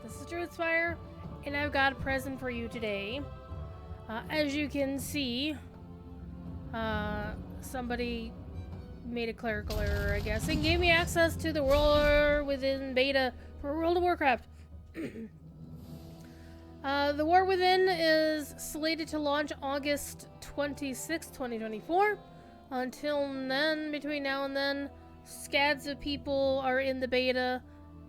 This is Druidsfire, and I've got a present for you today. As you can see, somebody made a clerical error, I guess, and gave me access to the War Within beta for World of Warcraft. The War Within is slated to launch August 26, 2024. Until then, between now and then, scads of people are in the beta,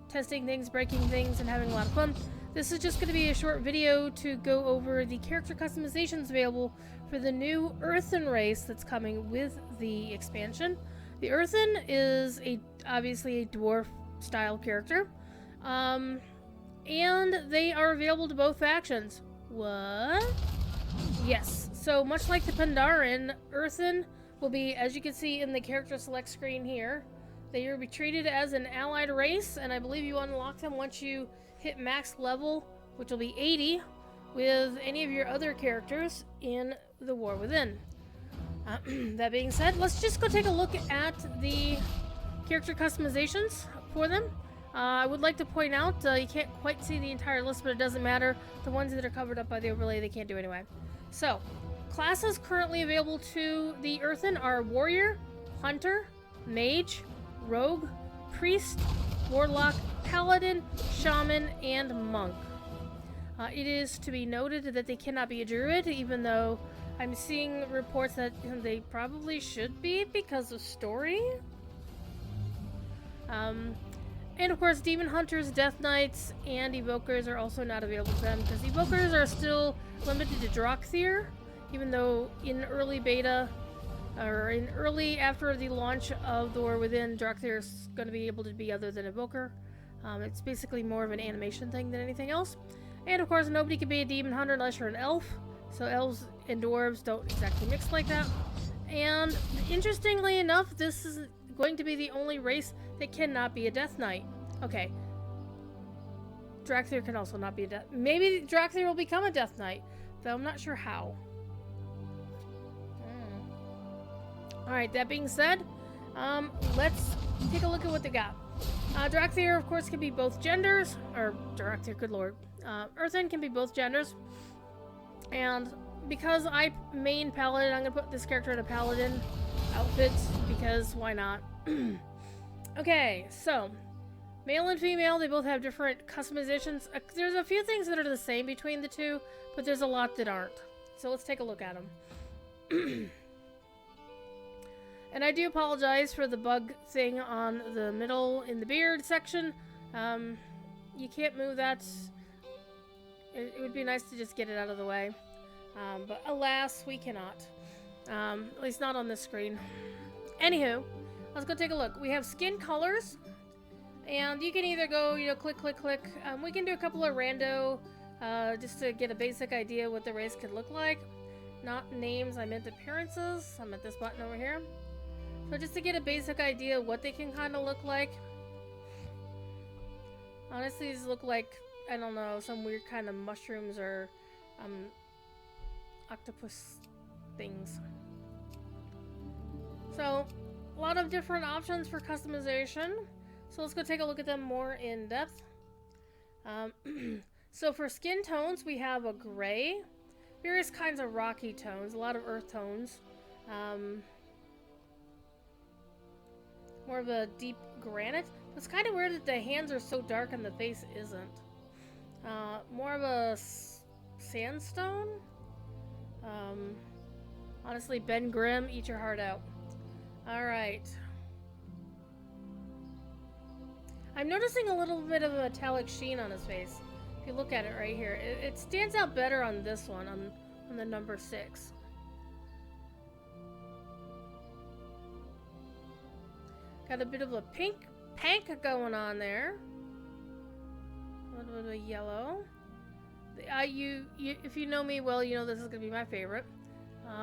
testing things, breaking things, and having a lot of fun. This is just going to be a short video to go over the character customizations available for the new Earthen race that's coming with the expansion. The Earthen is obviously a dwarf-style character, and they are available to both factions. What? Yes. So much like the Pandaren, Earthen will be, as you can see in the character select screen here, they will be treated as an allied race, and I believe you unlock them once you hit max level, which will be 80, with any of your other characters in the War Within. That being said, let's just go take a look at the character customizations for them. I would like to point out, you can't quite see the entire list, but it doesn't matter. The ones that are covered up by the overlay, they can't do anyway. So, classes currently available to the Earthen are Warrior, Hunter, Mage, Rogue, Priest, Warlock, Paladin, Shaman, and Monk. It is to be noted that they cannot be a Druid, even though I'm seeing reports that they probably should be because of story. And of course, Demon Hunters, Death Knights, and Evokers are also not available to them, because Evokers are still limited to Drakthir, even though in early beta, or in early after the launch of the War Within, Drakthir is going to be able to be other than Evoker. It's basically more of an animation thing than anything else. And of course, nobody can be a Demon Hunter unless you're an elf, so elves and dwarves don't exactly mix like that. And interestingly enough, this is going to be the only race that cannot be a Death Knight. Okay. Drakthir can also not be a Death... Maybe Drakthir will become a Death Knight, though I'm not sure how. Alright, that being said, let's take a look at what they got. Drakthir, of course, can be both genders, or Drakthir, good lord. Earthen can be both genders, and because I main Paladin, I'm going to put this character in a Paladin outfit, because why not? Okay, so, male and female, they both have different customizations. There's a few things that are the same between the two, but there's a lot that aren't. So let's take a look at them. And I do apologize for the bug thing on the middle in the beard section. You can't move that. It would be nice to just get it out of the way. But alas, we cannot. At least not on this screen. Anywho, let's go take a look. We have skin colors. And you can either go, click, click, click. We can do a couple of rando, just to get a basic idea what the race could look like. Not names, I meant appearances. I meant this button over here. So just to get a basic idea of what they can kind of look like. Honestly, these look like, I don't know, some weird kind of mushrooms or octopus things. So, a lot of different options for customization. So let's go take a look at them more in depth. So for skin tones, we have a gray, various kinds of rocky tones, a lot of earth tones. More of a deep granite. It's kind of weird that the hands are so dark and the face isn't. More of a sandstone. Honestly, Ben Grimm, eat your heart out. Alright. I'm noticing a little bit of a metallic sheen on his face. If you look at it right here, it stands out better on this one, on the number 6. Got a bit of a pink going on there. A little bit of a yellow. If you know me well, you know this is going to be my favorite.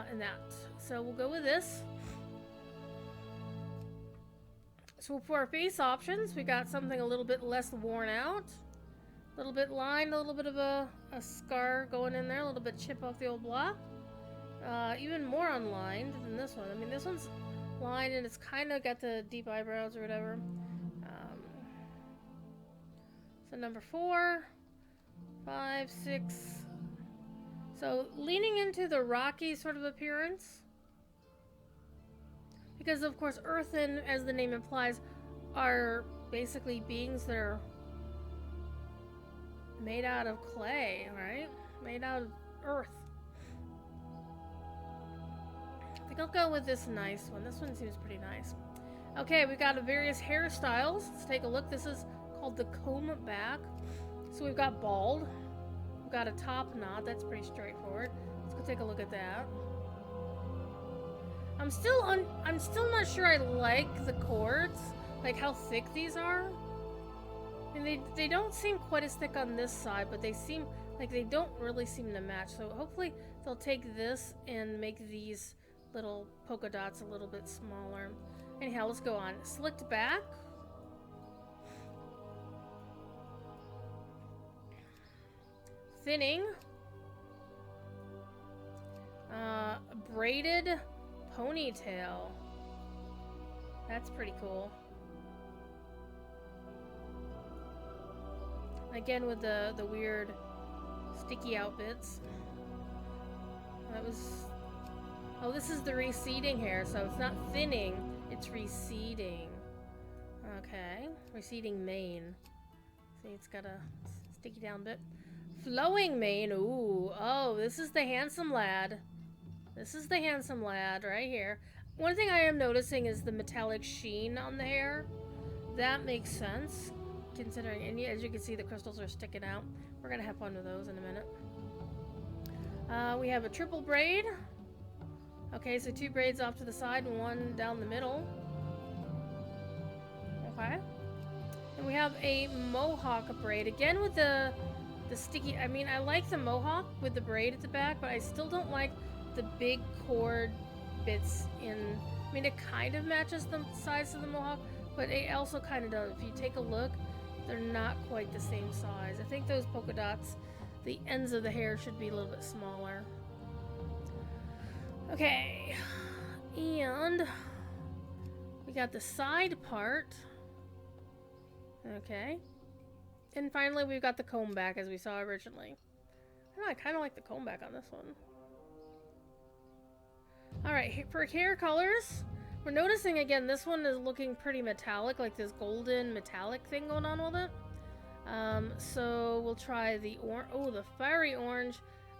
And that. So we'll go with this. So for our face options, we got something a little bit less worn out. A little bit lined, a little bit of a scar going in there. A little bit chip off the old block. Even more unlined than this one. I mean, this one's line and it's kind of got the deep eyebrows or whatever. So number 4, 5, 6. So leaning into the rocky sort of appearance. Because of course earthen, as the name implies, are basically beings that are made out of clay, right? Made out of earth. I think I'll go with this nice one. This one seems pretty nice. Okay, we got various hairstyles. Let's take a look. This is called the comb back. So we've got bald. We've got a top knot. That's pretty straightforward. Let's go take a look at that. I'm still not sure I like the cords, like how thick these are. And they don't seem quite as thick on this side, but they seem like they don't really seem to match. So hopefully they'll take this and make these little polka dots a little bit smaller. Anyhow, let's go on. Slicked back. Thinning. Braided ponytail. That's pretty cool. Again with the weird sticky out bits. That was... Oh, this is the receding hair, so it's not thinning, it's receding. Okay. Receding mane. See, it's got a sticky down bit. Flowing mane. Ooh. Oh, this is the handsome lad. This is the handsome lad right here. One thing I am noticing is the metallic sheen on the hair. That makes sense, considering, and as you can see, the crystals are sticking out. We're gonna have fun with those in a minute. We have a triple braid. Okay, so 2 braids off to the side and 1 down the middle. Okay. And we have a mohawk braid, again with the sticky, I mean, I like the mohawk with the braid at the back, but I still don't like the big cord bits in, I mean, it kind of matches the size of the mohawk, but it also kind of does. If you take a look, they're not quite the same size. I think those polka dots, the ends of the hair should be a little bit smaller. Okay, and we got the side part. Okay, and finally we've got the comb back as we saw originally. I don't know, I kind of like the comb back on this one. Alright, for hair colors, we're noticing again this one is looking pretty metallic, like this golden metallic thing going on with it. So we'll try the orange. Oh, the fiery orange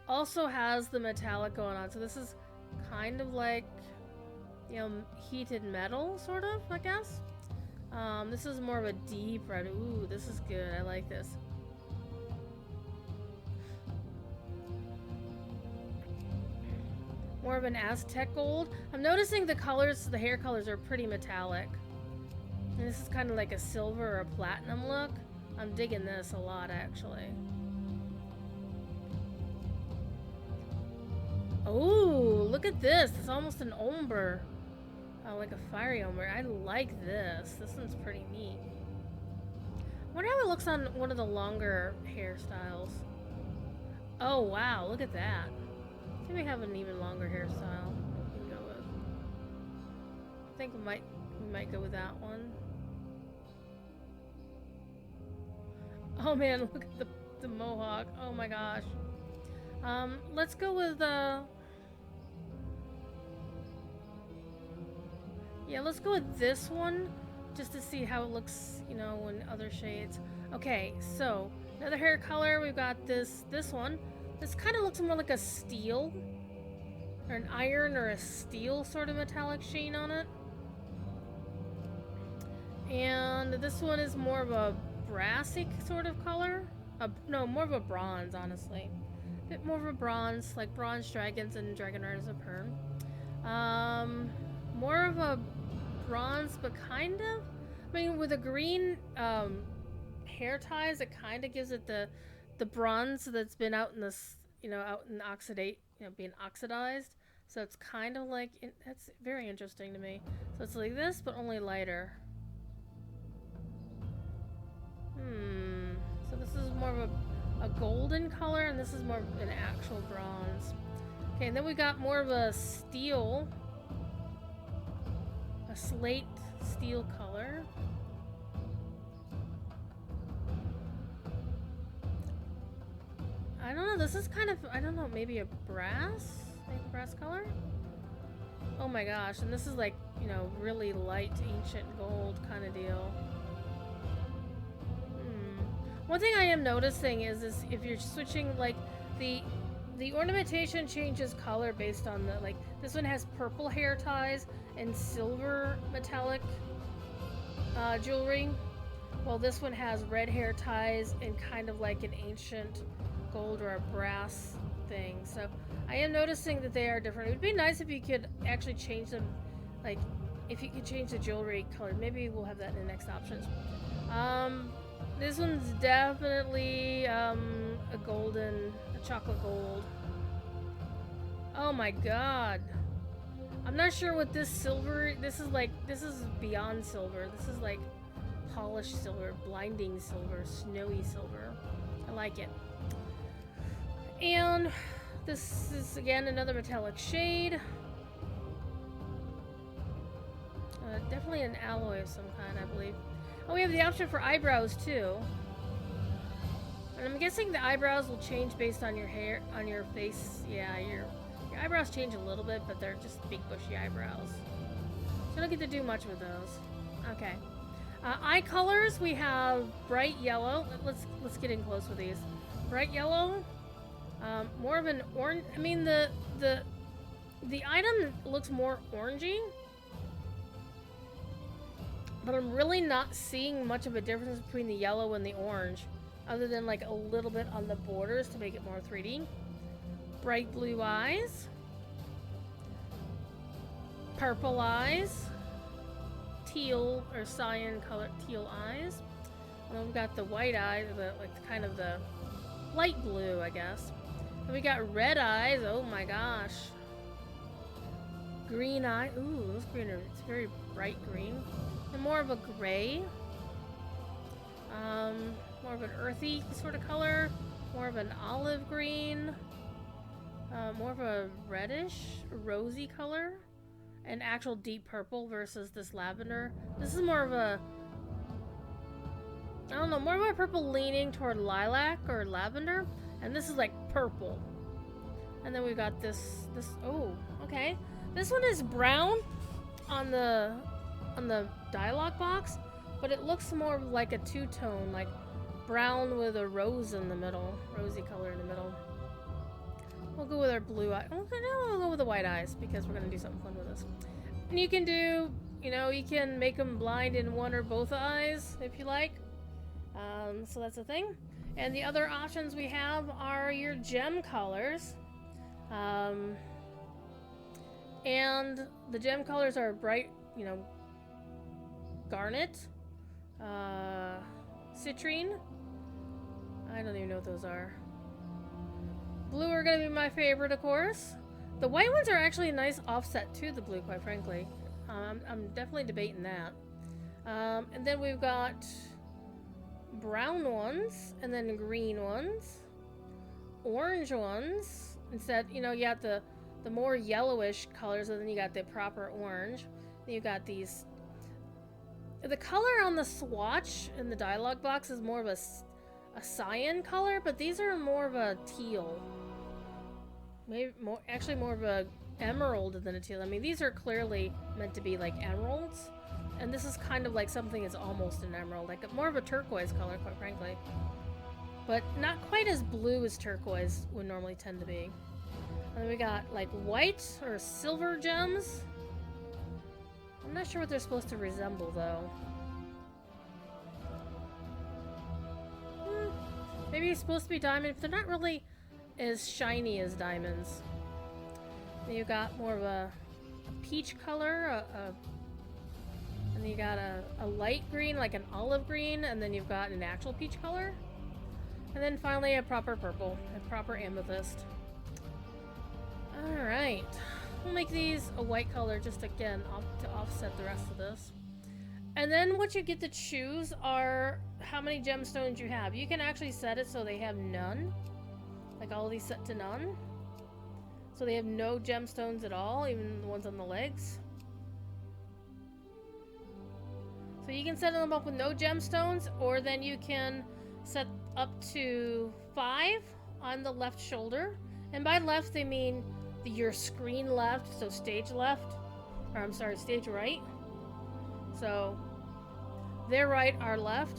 also has the metallic going on. So this is kind of like, you know, heated metal, sort of, I guess. This is more of a deep red. Ooh, this is good. I like this. More of an Aztec gold. I'm noticing the colors, the hair colors are pretty metallic. And this is kind of like a silver or a platinum look. I'm digging this a lot, actually. Oh, look at this. It's almost an ombre. Like a fiery ombre. I like this. This one's pretty neat. I wonder how it looks on one of the longer hairstyles. Oh, wow. Look at that. I think we have an even longer hairstyle we can go with. I think we might go with that one. Oh man, look at the mohawk. Oh my gosh. Let's go with yeah, let's go with this one just to see how it looks, you know, in other shades. Okay, so another hair color, we've got this one. This kind of looks more like a steel, or an iron or a steel sort of metallic sheen on it. And this one is more of a brassy sort of color. No, more of a bronze, honestly. A bit more of a bronze, like bronze dragons and dragon riders of Pern. More of a bronze, but kind of. I mean, with the green hair ties, it kind of gives it the bronze that's been out in this, you know, out in oxidate, you know, being oxidized. So it's kind of like, that's very interesting to me. So it's like this, but only lighter. So this is more of a golden color, and this is more of an actual bronze. Okay, and then we got more of a steel, a slate steel color. don't know, this is kind of, I don't know, maybe a brass? Maybe a brass color? Oh my gosh, and this is like, you know, really light ancient gold kind of deal. One thing I am noticing is if you're switching, like, the ornamentation changes color based on the, like, this one has purple hair ties and silver metallic jewelry, while this one has red hair ties and kind of like an ancient gold or a brass thing. So I am noticing that they are different. It would be nice if you could actually change them, like, if you could change the jewelry color. Maybe we'll have that in the next options. This one's definitely a chocolate gold. Oh my god. I'm not sure what this silver, this is beyond silver. This is like polished silver, blinding silver, snowy silver. I like it. And this is again another metallic shade. Definitely an alloy of some kind, I believe. Oh, we have the option for eyebrows too. And I'm guessing the eyebrows will change based on your hair, on your face. Yeah, your eyebrows change a little bit, but they're just big bushy eyebrows. So I don't get to do much with those. Okay. Eye colors, we have bright yellow. Let's get in close with these. Bright yellow. More of an orange. I mean, the item looks more orangey. But I'm really not seeing much of a difference between the yellow and the orange, other than like a little bit on the borders to make it more 3D. Bright blue eyes. Purple eyes. Teal or cyan color teal eyes. And then we've got the white eyes, like kind of the light blue, I guess. And we got red eyes. Oh my gosh. Green eye. Ooh, those green are, it's very bright green. And more of a gray. More of an earthy sort of color. More of an olive green. More of a reddish, rosy color. An actual deep purple versus this lavender. This is more of a, I don't know, more of a purple leaning toward lilac or lavender. And this is like purple. And then we've got this, oh, okay. This one is brown on the dialogue box, but it looks more like a two-tone, like brown with a rose in the middle, rosy color in the middle. We'll go with our blue eye. We'll go with the white eyes because we're gonna do something fun with this. And you can do, you know, you can make them blind in one or both eyes if you like. So that's a thing. And the other options we have are your gem colors. And the gem colors are bright, you know, garnet, citrine. I don't even know what those are. Blue are gonna be my favorite, of course. The white ones are actually a nice offset to the blue, quite frankly. I'm definitely debating that. And then we've got brown ones, and then green ones, orange ones. Instead, you know, you got the more yellowish colors, and then you got the proper orange. Then you got these. The color on the swatch in the dialogue box is more of a cyan color, but these are more of a teal. Maybe more, actually more of a emerald than a teal. I mean, these are clearly meant to be like emeralds, and this is kind of like something that's almost an emerald, like more of a turquoise color, quite frankly. But not quite as blue as turquoise would normally tend to be. And then we got like white or silver gems. I'm not sure what they're supposed to resemble, though. Maybe it's supposed to be diamond, but they're not really as shiny as diamonds. Then you got more of a peach color, and then you got a light green, like an olive green, and then you've got an actual peach color. And then finally a proper purple, a proper amethyst. Alright. We'll make these a white color just again to offset the rest of this. And then what you get to choose are how many gemstones you have. You can actually set it so they have none. Like all of these set to none. So they have no gemstones at all, even the ones on the legs. So you can set them up with no gemstones, or then you can set up to 5 on the left shoulder. And by left, they mean your screen left, so stage left. Or I'm sorry, stage right. So their right, our left.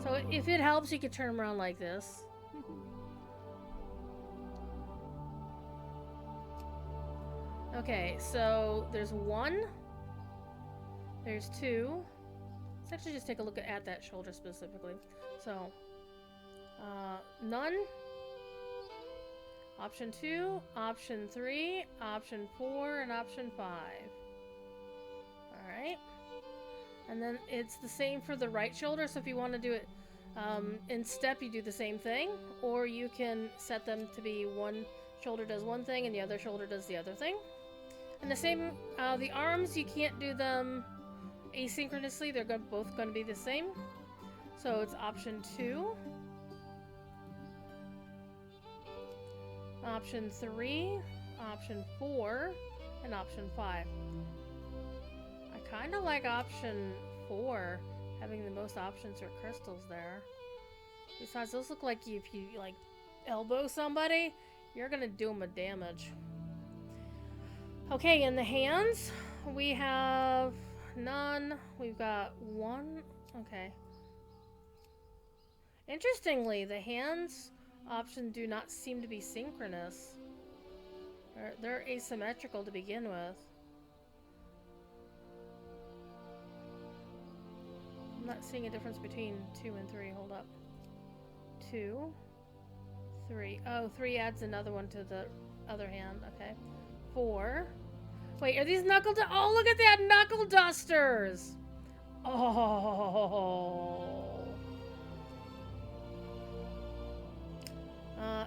So if it helps, you could turn them around like this. Okay, so there's 1. There's 2. Let's actually just take a look at that shoulder specifically. So, none. Option 2, option 3, option 4, and option 5. Alright. And then it's the same for the right shoulder, so if you want to do it in step, you do the same thing. Or you can set them to be one shoulder does one thing and the other shoulder does the other thing. And the same, the arms, you can't do them asynchronously. They're both going to be the same. So it's option 2. Option 3, option 4, and option 5. I kind of like option 4, having the most options for crystals there. Besides, those look like if you like elbow somebody, you're gonna do them a damage. Okay, in the hands, we have none. We've got 1. Okay. Interestingly, the hands options do not seem to be synchronous. They're asymmetrical to begin with. I'm not seeing a difference between 2 and 3. Hold up. 2, 3. Oh, 3 adds another one to the other hand. Okay. 4. Wait, are these knuckle oh, look at that! Knuckle dusters! Oh.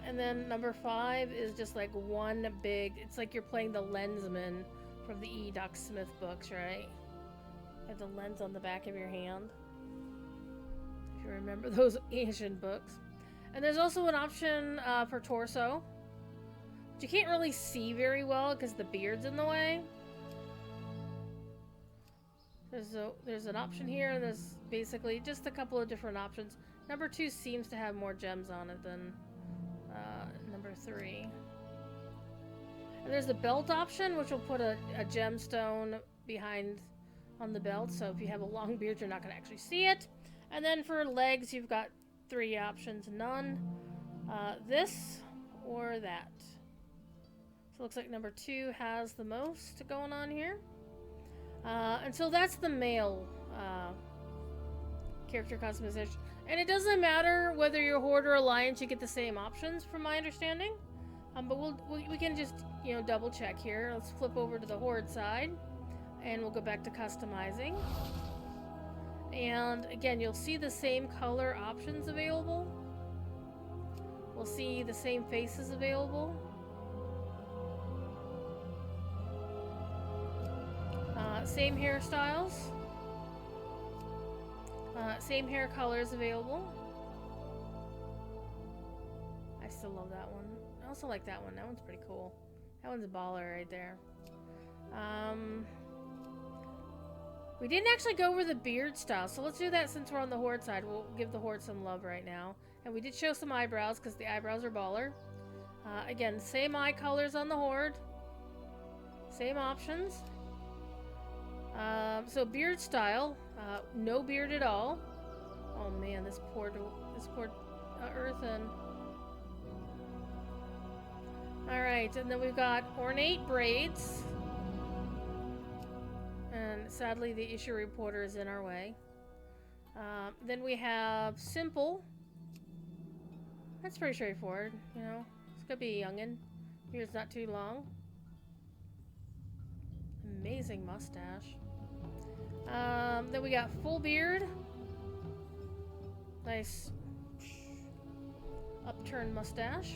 And then number 5 is just like one big... It's like you're playing the lensman from the E. Doc Smith books, right? You have the lens on the back of your hand. If you remember those Asian books. And there's also an option for torso. Which you can't really see very well because the beard's in the way. There's an option here, and there's basically just a couple of different options. Number 2 seems to have more gems on it than number 3. And there's the belt option, which will put a gemstone behind on the belt, so if you have a long beard, you're not going to actually see it. And then for legs, you've got 3 options. None, this, or that. So it looks like number 2 has the most going on here. And so that's the male character customization. And it doesn't matter whether you're Horde or Alliance, you get the same options from my understanding. But we can just, you know, double check here. Let's flip over to the Horde side. And we'll go back to customizing. And again, you'll see the same color options available. We'll see the same faces available. Same hairstyles. Same hair colors available. I still love that one. I also like that one. That one's pretty cool. That one's a baller right there. We didn't actually go over the beard style, so let's do that since we're on the Horde side. We'll give the Horde some love right now. And we did show some eyebrows because the eyebrows are baller. Again, same eye colors on the Horde. Same options. So beard style, no beard at all. Oh man, this poor Earthen. Alright, and then we've got ornate braids. And sadly, the issue reporter is in our way. Then we have simple. That's pretty straightforward, you know. It's gonna be a youngin'. Beard's not too long. Amazing mustache. Then we got full beard. Nice upturned mustache.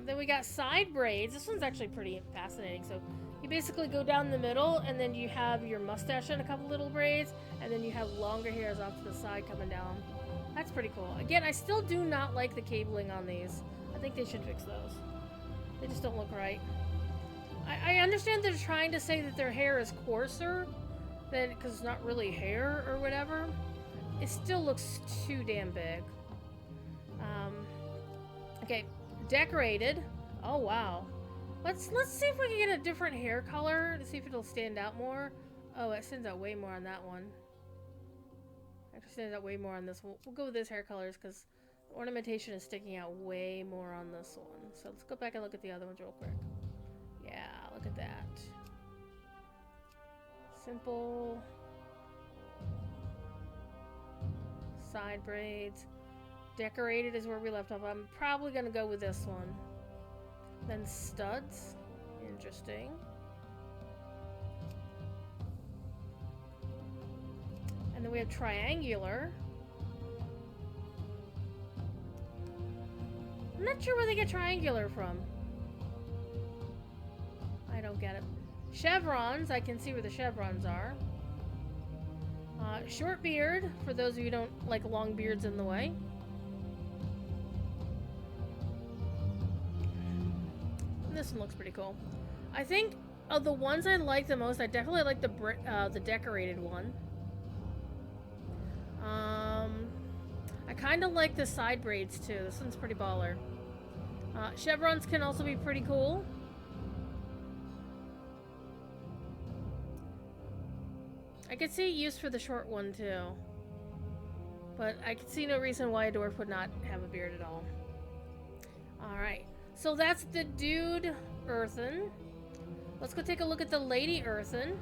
Then we got side braids. This one's actually pretty fascinating. So you basically go down the middle, and then you have your mustache and a couple little braids, and then you have longer hairs off to the side coming down. That's pretty cool. Again, I still do not like the cabling on these. I think they should fix those. They just don't look right. I understand they're trying to say that their hair is coarser than, because it's not really hair or whatever. It still looks too damn big. Okay, decorated. Oh wow. Let's see if we can get a different hair color to see if it'll stand out more. Oh, it stands out way more on that one. Actually, stands out way more on this one. We'll go with this hair colors because the ornamentation is sticking out way more on this one. So let's go back and look at the other ones real quick. Yeah, look at that. Simple. Side braids. Decorated is where we left off. I'm probably going to go with this one. Then studs. Interesting. And then we have triangular. I'm not sure where they get triangular from. I don't get it. Chevrons. I can see where the chevrons are. Short beard, for those of you who don't like long beards in the way. This one looks pretty cool. I think of the ones I like the most, I definitely like the decorated one. I kind of like the side braids too. This one's pretty baller. Chevrons can also be pretty cool. I could see it used for the short one too. But I could see no reason why a dwarf would not have a beard at all. Alright. So that's the dude Earthen. Let's go take a look at the lady Earthen.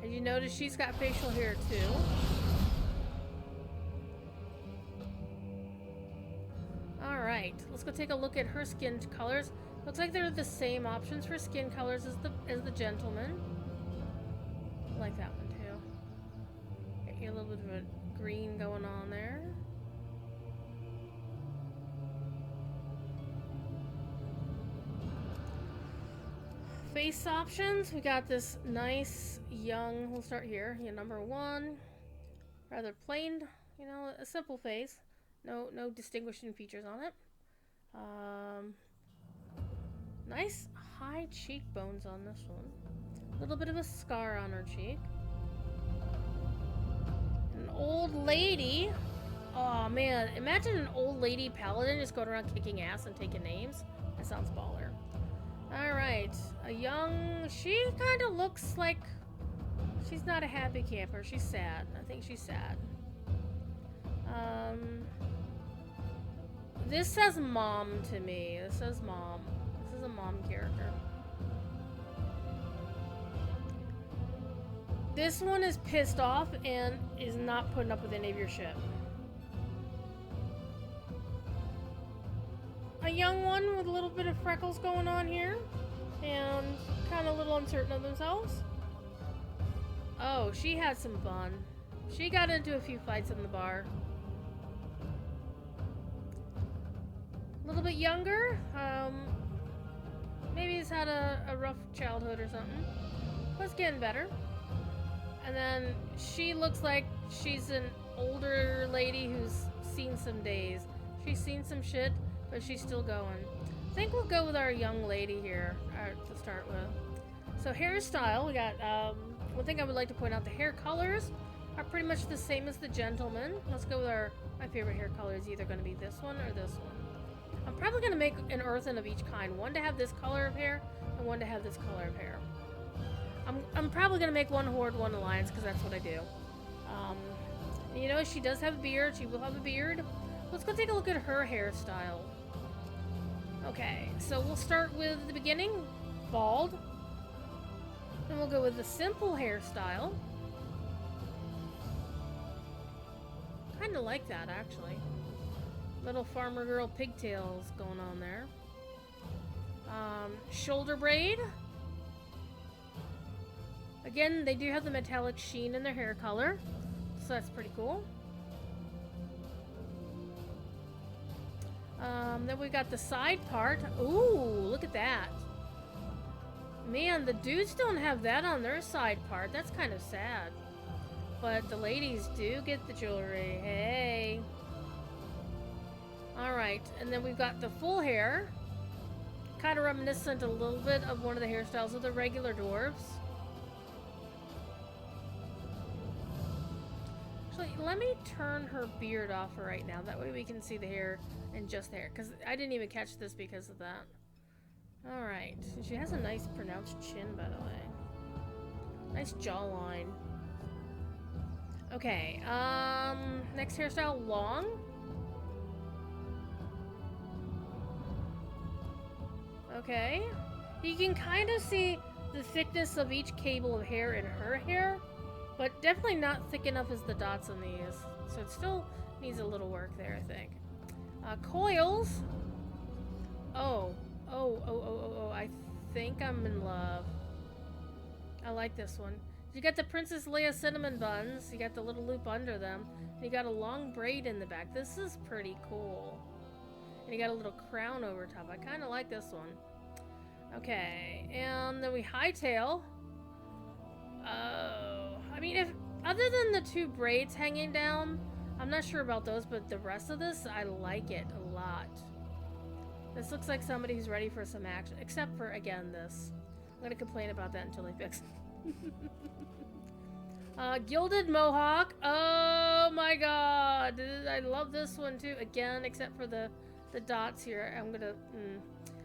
And you notice she's got facial hair too. Alright, let's go take a look at her skin colors. Looks like they're the same options for skin colors as the gentleman. I like that one too. Get you a little bit of a green going on there. Face options, we got this nice young, we'll start here, number 1. Rather plain, a simple face. No distinguishing features on it. Nice high cheekbones on this one. A little bit of a scar on her cheek. An old lady. Oh man, imagine an old lady paladin just going around kicking ass and taking names. That sounds baller. Alright, a young... She kind of looks like... She's not a happy camper. She's sad. I think she's sad. This says mom to me. This says mom. This is a mom character. This one is pissed off and is not putting up with any of your shit. A young one with a little bit of freckles going on here. And kind of a little uncertain of themselves. Oh, she had some fun. She got into a few fights in the bar. A little bit younger. Maybe he's had a rough childhood or something. But it's getting better. And then she looks like she's an older lady who's seen some days. She's seen some shit, but she's still going. I think we'll go with our young lady here to start with. So hairstyle, we got, one thing I would like to point out, the hair colors are pretty much the same as the gentleman. Let's go with my favorite hair color is either going to be this one or this one. I'm probably going to make an earthen of each kind. One to have this color of hair, and one to have this color of hair. I'm probably going to make one horde, one alliance, because that's what I do. She does have a beard. She will have a beard. Let's go take a look at her hairstyle. Okay, so we'll start with the beginning. Bald. Then we'll go with the simple hairstyle. Kind of like that, actually. Little farmer girl pigtails going on there. Shoulder braid. Again, they do have the metallic sheen in their hair color, so that's pretty cool. Then we got the side part. Ooh, look at that. Man, the dudes don't have that on their side part. That's kind of sad. But the ladies do get the jewelry. Hey. Alright, and then we've got the full hair. Kind of reminiscent a little bit of one of the hairstyles of the regular dwarves. Actually, let me turn her beard off for right now. That way we can see the hair and just the hair. Because I didn't even catch this because of that. Alright. She has a nice pronounced chin, by the way. Nice jawline. Okay, next hairstyle, long. Okay. You can kind of see the thickness of each cable of hair in her hair, but definitely not thick enough as the dots on these. So it still needs a little work there, I think. Coils. Oh, I think I'm in love. I like this one. You got the Princess Leia cinnamon buns, you got the little loop under them, and you got a long braid in the back. This is pretty cool. And you got a little crown over top. I kind of like this one. Okay, and then we hightail. Oh, I mean, if other than the two braids hanging down, I'm not sure about those, but the rest of this, I like it a lot. This looks like somebody who's ready for some action, except for, again, this. I'm gonna complain about that until they fix it. Gilded mohawk. Oh my god. I love this one too. Again, except for the dots here. I'm gonna...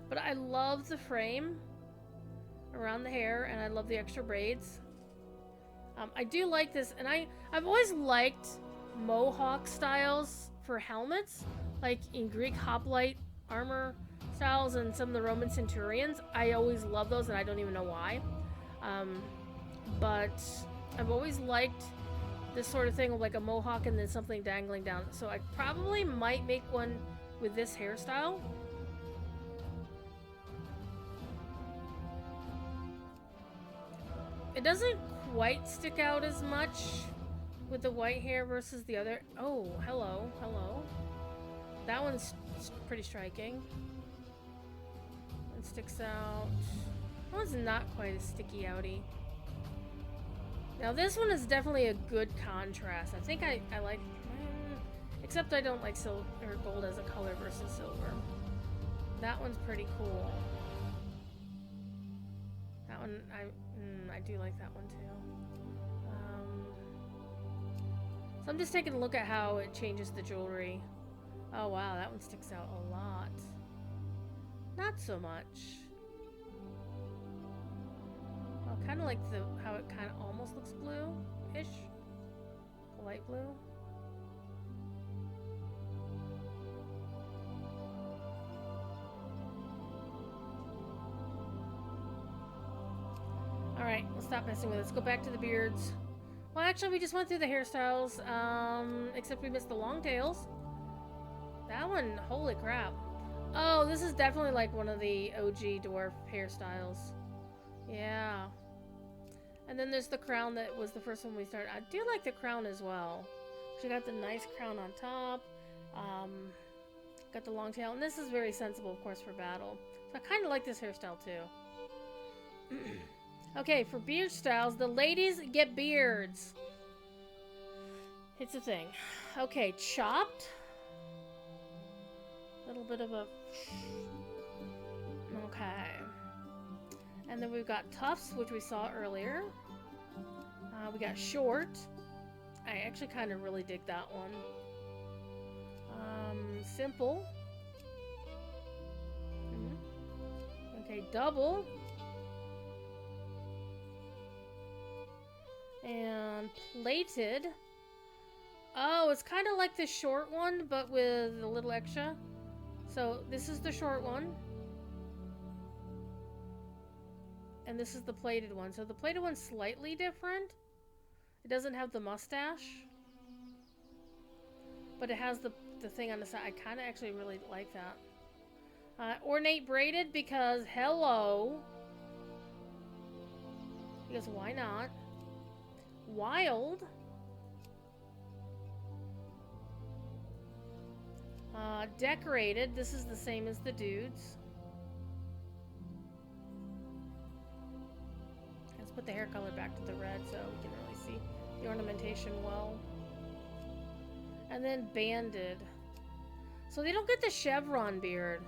But I love the frame around the hair, and I love the extra braids. I do like this, and I've always liked mohawk styles for helmets, like in Greek hoplite armor styles and some of the Roman centurions. I always love those, and I don't even know why. But I've always liked this sort of thing with like a mohawk and then something dangling down. So I probably might make one with this hairstyle. It doesn't quite stick out as much with the white hair versus the other. Oh, hello, hello. That one's pretty striking. It sticks out. That one's not quite as sticky outy. Now this one is definitely a good contrast. I think I like, except I don't like silver or gold as a color versus silver. That one's pretty cool. That one, I do like that one too. So I'm just taking a look at how it changes the jewelry. Oh wow, that one sticks out a lot. Not so much. I kind of like how it kind of almost looks blue-ish. Light blue. Alright, we'll stop messing with it. Let's go back to the beards. Well, actually, we just went through the hairstyles, except we missed the long tails. That one, holy crap. Oh, this is definitely like one of the OG dwarf hairstyles. Yeah. And then there's the crown that was the first one we started. I do like the crown as well. She got the nice crown on top. Got the long tail. And this is very sensible, of course, for battle. So I kind of like this hairstyle, too. Okay, for beard styles, the ladies get beards. It's a thing. Okay, chopped. A little bit of a... Okay. And then we've got tufts, which we saw earlier. We got short. I actually kind of really dig that one. Simple. Okay, double. And plated. Oh, it's kind of like the short one, but with a little extra. So this is the short one. And this is the plated one. So the plated one's slightly different. It doesn't have the mustache. But it has the thing on the side. I kind of actually really like that. Ornate braided because hello. Because why not? Wild. Decorated. This is the same as the dudes. Let's put the hair color back to the red so we can really see the ornamentation well. And then banded. So they don't get the chevron beard.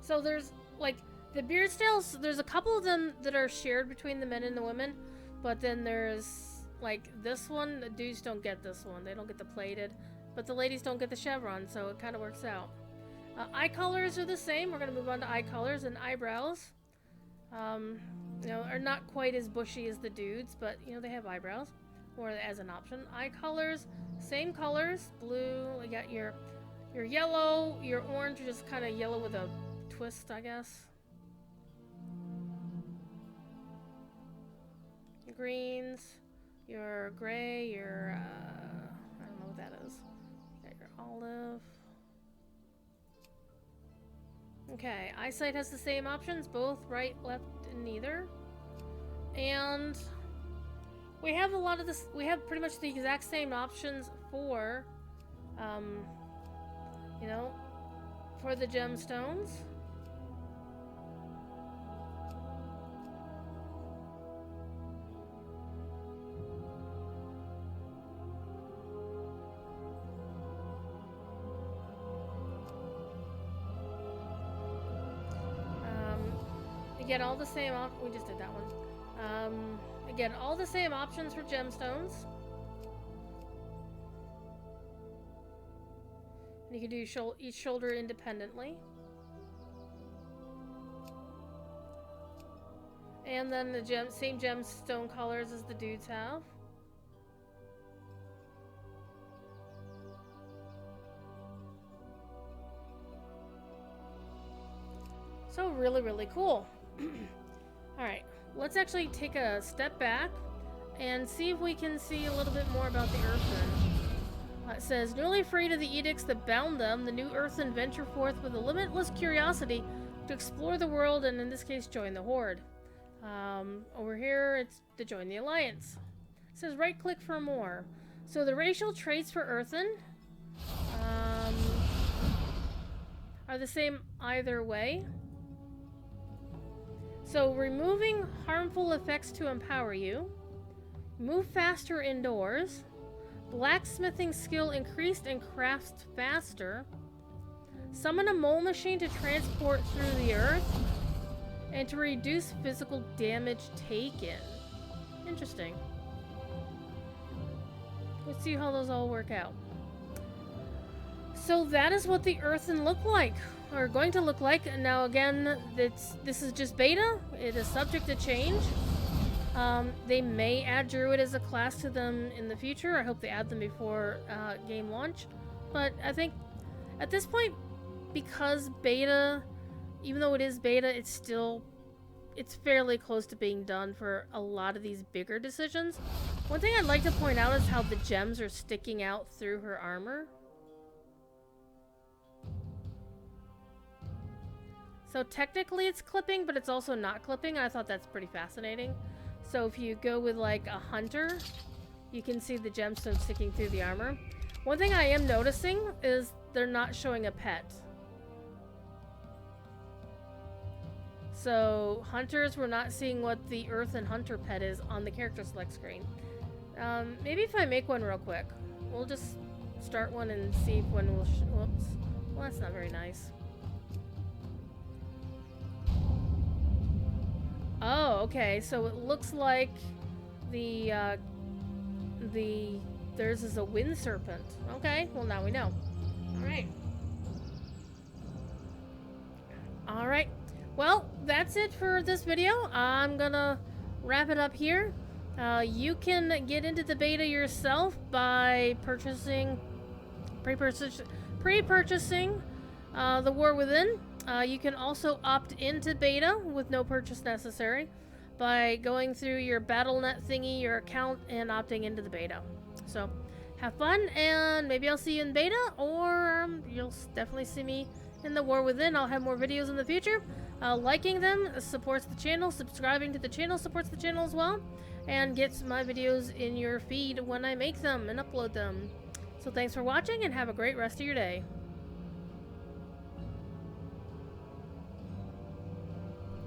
So there's like the beard styles, there's a couple of them that are shared between the men and the women, but then there's like this one, the dudes don't get this one. They don't get the plated, but the ladies don't get the chevron, so it kind of works out. Eye colors are the same. We're going to move on to eye colors and eyebrows. You know, are not quite as bushy as the dudes, but, you know, they have eyebrows, or as an option. Eye colors, same colors. Blue, we got your yellow, your orange, just kind of yellow with a twist, I guess. Your greens, your gray, your, I don't know what that is. Got your olive. Okay, eyesight has the same options, both right, left, and neither. And we have a lot of this, we have pretty much the exact same options for, you know, for the gemstones. Again, all the same we just did that one. Again, all the same options for gemstones. And you can do each shoulder independently. And then the same gemstone colors as the dudes have. So really, really cool. Alright, let's actually take a step back and see if we can see a little bit more about the Earthen. It says, newly freed of the edicts that bound them, the new Earthen venture forth with a limitless curiosity to explore the world and, in this case, join the Horde. Over here, it's to join the Alliance. It says right-click for more. So the racial traits for Earthen are the same either way. So, removing harmful effects to empower you, move faster indoors, blacksmithing skill increased and crafts faster, summon a mole machine to transport through the earth, and to reduce physical damage taken. Interesting. Let's see how those all work out. So that is what the Earthen look like. Are going to look like. Now again, this is just beta. It is subject to change. They may add Druid as a class to them in the future. I hope they add them before game launch. But I think at this point, because beta, even though it is beta, it's fairly close to being done for a lot of these bigger decisions. One thing I'd like to point out is how the gems are sticking out through her armor. So technically it's clipping, but it's also not clipping. I thought that's pretty fascinating. So if you go with like a hunter, you can see the gemstone sticking through the armor. One thing I am noticing is they're not showing a pet. So hunters, we're not seeing what the Earthen Hunter pet is on the character select screen. Maybe if I make one real quick, we'll just start one and see if one will whoops. Well, that's not very nice. Oh, okay. So it looks like theirs is a wind serpent. Okay, well now we know. All right. Well, that's it for this video. I'm gonna wrap it up here. You can get into the beta yourself by pre-purchasing the War Within. You can also opt into beta with no purchase necessary by going through your Battle.net thingy, your account, and opting into the beta. So, have fun, and maybe I'll see you in beta, or you'll definitely see me in the War Within. I'll have more videos in the future. Liking them supports the channel, subscribing to the channel supports the channel as well, and gets my videos in your feed when I make them and upload them. So thanks for watching, and have a great rest of your day.